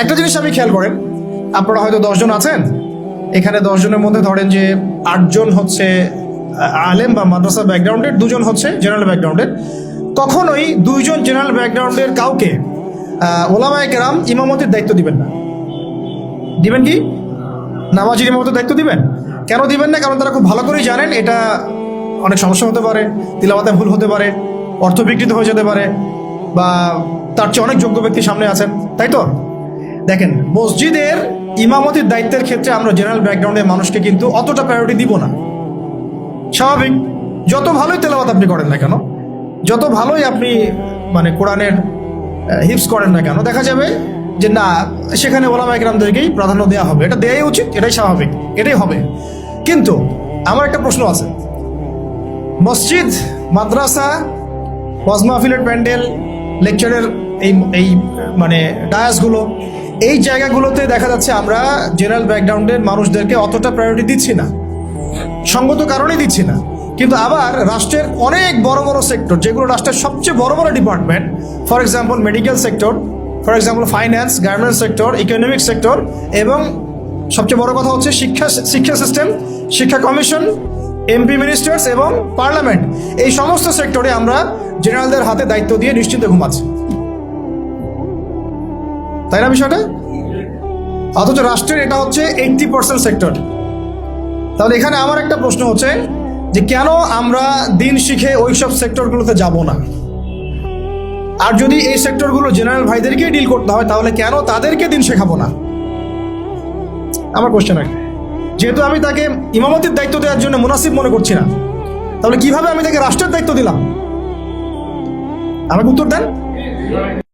একটা জিনিস আপনি খেয়াল করেন, আপনারা হয়তো 10 জন আছেন, এখানে 10 জনের মধ্যে ধরেন যে 8 জন হচ্ছে আলেম বা মাদ্রাসা ব্যাকগ্রাউন্ডের, 2 জন হচ্ছে জেনারেল ব্যাকগ্রাউন্ডের। কখনোই 2 জন জেনারেল ব্যাকগ্রাউন্ডের কাউকে ওলামায়ে কেরাম ইমামতির দায়িত্ব দিবেন না। দিবেন কি? নামাজির ইমামতের দায়িত্ব দিবেন? কেন দিবেন না? কারণ তারা খুব ভালো করেই জানেন এটা অনেক সমস্যা হতে পারে, তিলাওয়াতে ভুল হতে পারে, অর্থ বিকৃত হয়ে যেতে পারে, বা তার চেয়ে অনেক যোগ্য ব্যক্তি সামনে আছেন, তাই তো? দেখেন, মসজিদের ইমামতির দায়িত্বের ক্ষেত্রে আমরা জেনারেল ব্যাকগ্রাউন্ডের মানুষকে কিন্তু অতটা প্রায়োরিটি দিব না। স্বাভাবিক, যত ভালোই তেলাওয়াত আপনি করেন না কেন, যত ভালোই আপনি মানে কোরআনের হিফজ করেন না কেন, দেখা যাবে যে না, সেখানে ওলামায়ে কেরামদেরকেই প্রাধান্য দেওয়া হবে। এটা দেয়াই উচিত, এটাই স্বাভাবিক, এটাই হবে। কিন্তু আমার একটা প্রশ্ন আছে, মসজিদ, মাদ্রাসা, ওয়াজ মাহফিলের প্যান্ডেল, লেকচারের এই এই মানে ডায়াসগুলো, এই জায়গাগুলোতে দেখা যাচ্ছে আমরা জেনারেল ব্যাকগ্রাউন্ডের মানুষদেরকে অতটা প্রায়োরিটি দিচ্ছি না, সঙ্গত কারণেই দিচ্ছি না। কিন্তু আবার রাষ্ট্রের অনেক বড় বড় সেক্টর, যেগুলো রাষ্ট্রের সবচেয়ে বড় বড় department, for example medical sector, for example finance, garments sector, economic sector, এবং সবচেয়ে বড় কথা হচ্ছে শিক্ষা সিস্টেম, শিক্ষা কমিশন, এমপি মিনিস্টার্স এবং পার্লামেন্ট, এই সমস্ত সেক্টরে আমরা জেনারেলদের হাতে দায়িত্ব দিয়ে নিশ্চিন্তে ঘুমাচ্ছি, তাই না বিষয়টা? অথচ রাষ্ট্রের এটা হচ্ছে 80% সেক্টর। তাহলে এখানে আমার একটা প্রশ্ন হচ্ছে যে কেন আমরা দিন শিখে ওইসব সেক্টরগুলোতে যাব না? আর যদি এই সেক্টরগুলো জেনারেল ভাইদেরকে ডিল করতে হয়, তাহলে কেন তাদেরকে দিন শেখাবো না? আমার কোশ্চেন আর কি। যেহেতু আমি তাকে ইমামতির দায়িত্ব দেওয়ার জন্য মুনাসিব মনে করছি না, তাহলে কিভাবে আমি তাকে রাষ্ট্রের দায়িত্ব দিলাম? আমাকে উত্তর দেন।